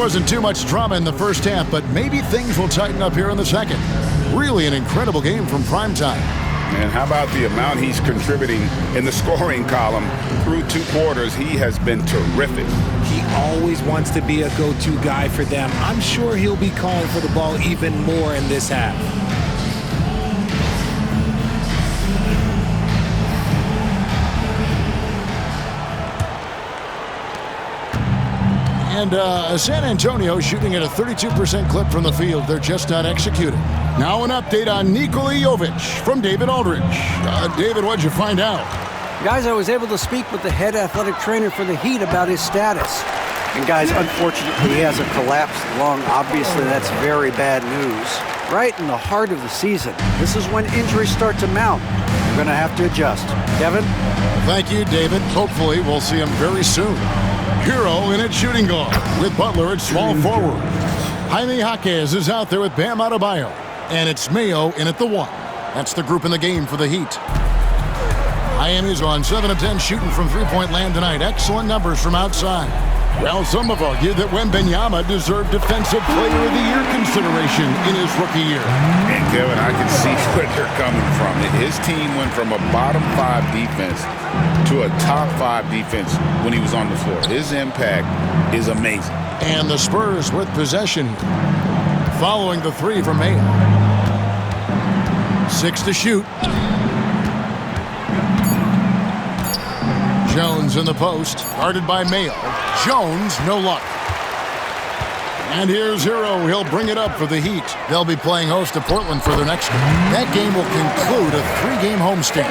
wasn't too much drama in the first half, but maybe things will tighten up here in the second. Really an incredible game from primetime. And how about the amount he's contributing in the scoring column through 2 quarters? He has been terrific. He always wants to be a go-to guy for them. I'm sure he'll be calling for the ball even more in this half. And San Antonio shooting at a 32% clip from the field. They're just not executing. Now an update on Nikola Jovic from David Aldridge. David, what'd you find out? Guys, I was able to speak with the head athletic trainer for the Heat about his status. And guys, unfortunately, he has a collapsed lung. Obviously, that's very bad news. Right in the heart of the season. This is when injuries start to mount. We're going to have to adjust. Kevin? Thank you, David. Hopefully, we'll see him very soon. Hero in at shooting guard with Butler at small forward. Jaime Jaquez is out there with Bam Adebayo. And it's Mayo in at the 1. That's the group in the game for the Heat. Miami's on 7 of 10 shooting from three-point land tonight. Excellent numbers from outside. Well, some have argued that Wembanyama deserved Defensive Player of the Year consideration in his rookie year. And Kevin, I can see where they're coming from. His team went from a bottom 5 defense to a top 5 defense when he was on the floor. His impact is amazing. And the Spurs with possession following the 3 from Mayo. 6 to shoot. Jones in the post, guarded by Mayo. Jones, no luck. And here's Hero. He'll bring it up for the Heat. They'll be playing host to Portland for their next game. That game will conclude a 3-game homestand.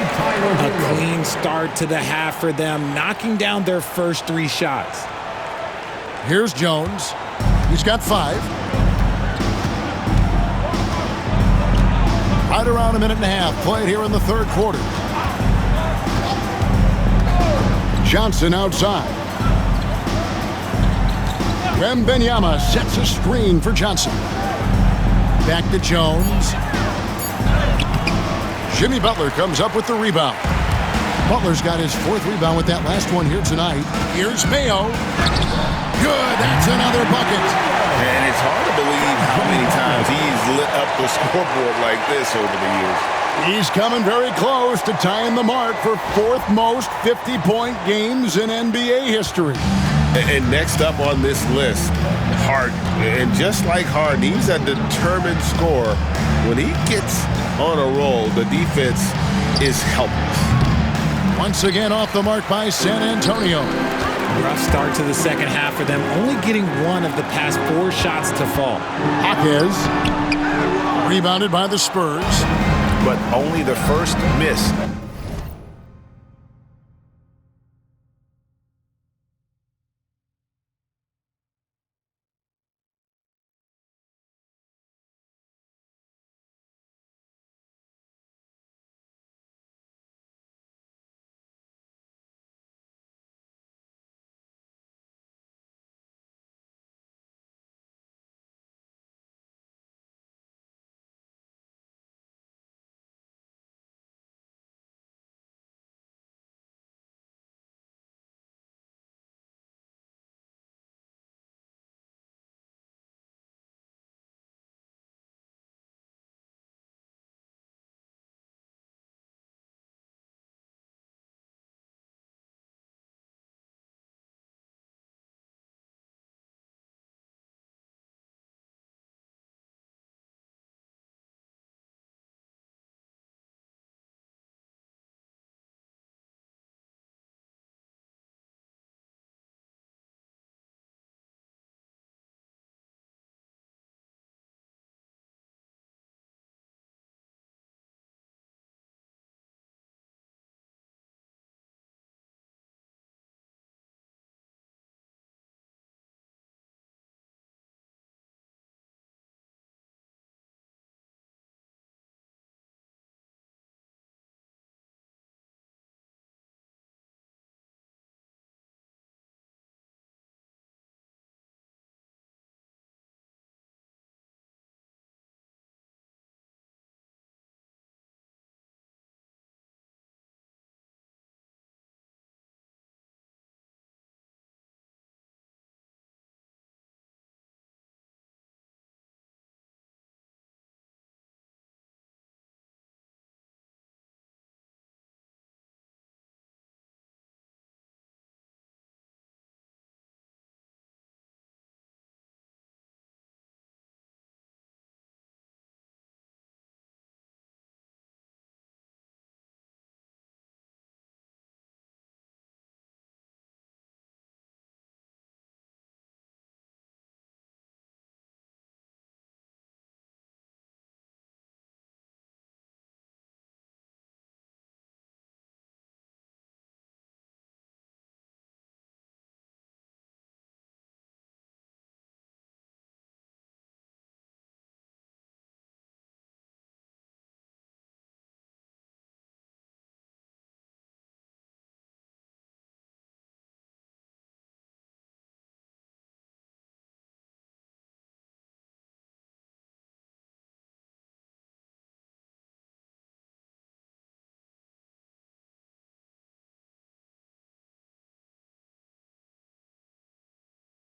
A clean start to the half for them, knocking down their first 3 shots. Here's Jones. He's got 5. Right around a minute and a half played here in the third quarter. Johnson outside. Wembanyama sets a screen for Johnson. Back to Jones. Jimmy Butler comes up with the rebound. Butler's got his 4th rebound with that last one here tonight. Here's Mayo. Good, that's another bucket. And it's hard to believe how many times he's lit up the scoreboard like this over the years. He's coming very close to tying the mark for 4th most 50-point games in NBA history. And next up on this list, Harden. And just like Harden, he's a determined scorer. When he gets on a roll, the defense is helpless. Once again off the mark by San Antonio. Rough start to the second half for them, only getting 1 of the past 4 shots to fall. Jaquez, rebounded by the Spurs. But only the first miss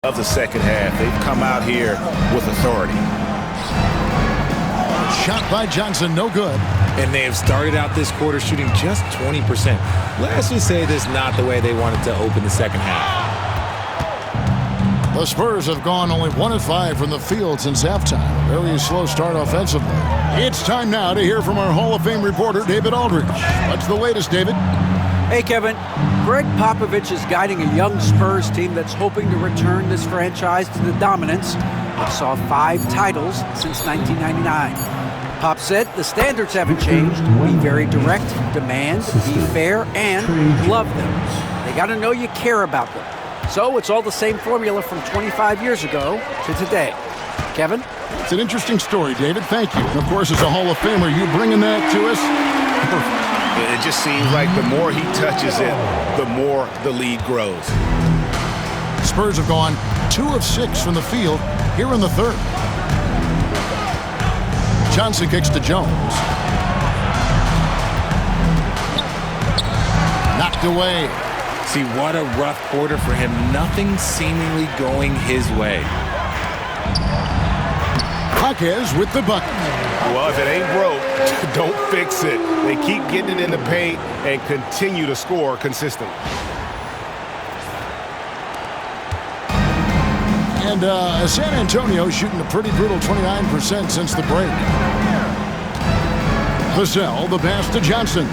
of the second half. They've come out here with authority. Shot by Johnson, no good. And they have started out this quarter shooting just 20%. Let's just say this is not the way they wanted to open the second half. The Spurs have gone only 1 of 5 from the field since halftime. Very slow start offensively. It's time now to hear from our Hall of Fame reporter, David Aldridge. What's the latest, David? Hey, Kevin. Greg Popovich is guiding a young Spurs team that's hoping to return this franchise to the dominance that saw 5 titles since 1999. Pop said the standards haven't changed. Be very direct, demand, be fair, and love them. They got to know you care about them. So it's all the same formula from 25 years ago to today. Kevin? It's an interesting story, David. Thank you. And of course, as a Hall of Famer, you bringing that to us? It just seems like the more he touches it, the more the lead grows. Spurs have gone 2 of 6 from the field here in the third. Johnson kicks to Jones. Knocked away. See, what a rough quarter for him. Nothing seemingly going his way. Jaquez with the bucket. Well, if it ain't broke, don't fix it. They keep getting it in the paint and continue to score consistently. And San Antonio shooting a pretty brutal 29% since the break. Vassell, the pass to Johnson.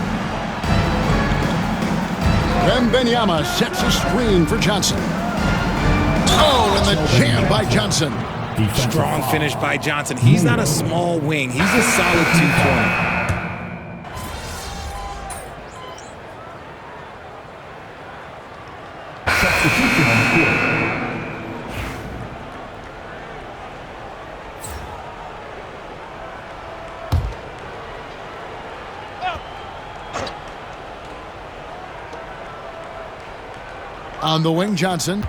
Wembanyama sets a screen for Johnson. Oh, and the jam by Johnson. Strong finish by Johnson. He's not a small wing. He's a solid 220. On the wing, Johnson.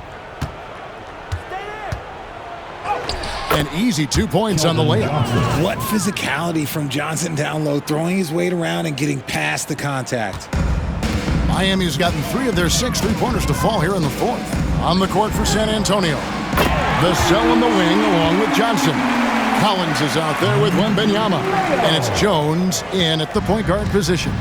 An easy 2 points on the layup. What physicality from Johnson down low, throwing his weight around and getting past the contact. Miami's gotten 3 of their 6 3-pointers to fall here in the fourth. On the court for San Antonio. Vassell on the wing along with Johnson. Collins is out there with Wembanyama. And it's Jones in at the point guard position.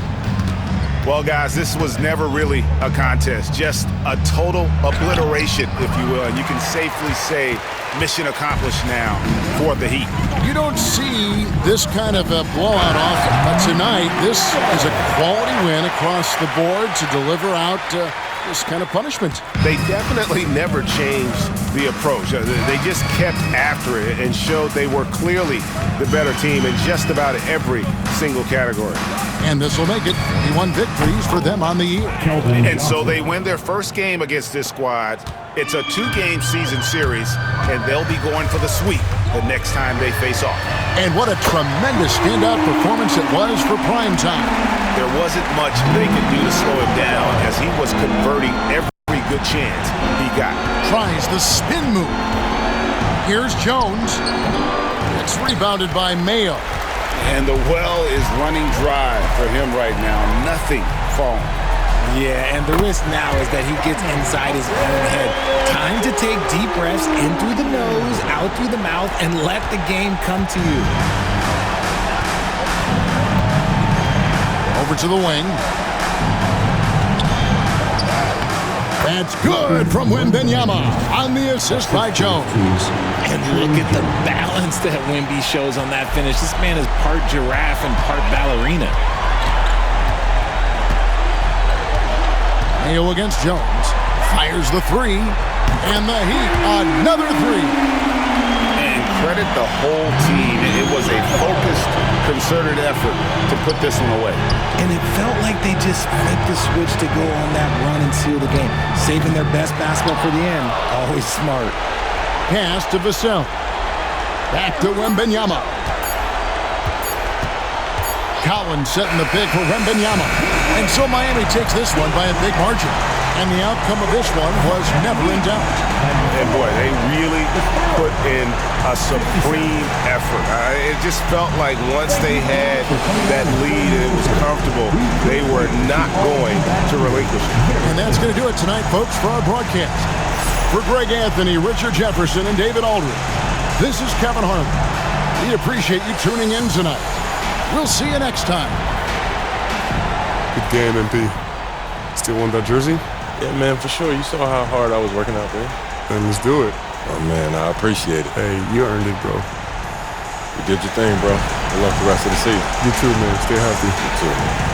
Well, guys, this was never really a contest, just a total obliteration, if you will. And you can safely say mission accomplished now for the Heat. You don't see this kind of a blowout often, but tonight this is a quality win across the board to deliver out this kind of punishment. They definitely never changed the approach. They just kept after it and showed they were clearly the better team in just about every single category. And this will make it 41 victories for them on the year. And so they win their first game against this squad. It's a 2-game season series, and they'll be going for the sweep the next time they face off. And what a tremendous standout performance it was for prime time. There wasn't much they could do to slow him down as he was converting every good chance he got. Tries the spin move. Here's Jones. It's rebounded by Mayo. And the well is running dry for him right now. Nothing falling. Yeah, and the risk now is that he gets inside his own head. Time to take deep breaths in through the nose, out through the mouth, and let the game come to you. Over to the wing. That's good from Wembanyama on the assist by Jones. And look at the balance that Wemby shows on that finish. This man is part giraffe and part ballerina. Mayo against Jones. Fires the 3. And the Heat, another 3. And credit the whole team. It was a focused, concerted effort to put this one away. And it felt like they just flipped the switch to go on that run and seal the game. Saving their best basketball for the end. Always smart. Pass to Vassell. Back to Wembanyama. Collins setting the pick for Wembanyama. And so Miami takes this one by a big margin. And the outcome of this one was never in doubt. And boy, they really put in a supreme effort. It just felt like once they had that lead and it was comfortable, they were not going to relinquish it. And that's going to do it tonight, folks, for our broadcast. For Greg Anthony, Richard Jefferson, and David Aldridge, this is Kevin Harlan. We appreciate you tuning in tonight. We'll see you next time. Good game, MP. Still want that jersey? Yeah, man, for sure. You saw how hard I was working out there. Then let's do it. Oh, man, I appreciate it. Hey, you earned it, bro. You did your thing, bro. Good luck the rest of the season. You too, man. Stay healthy. You too, man.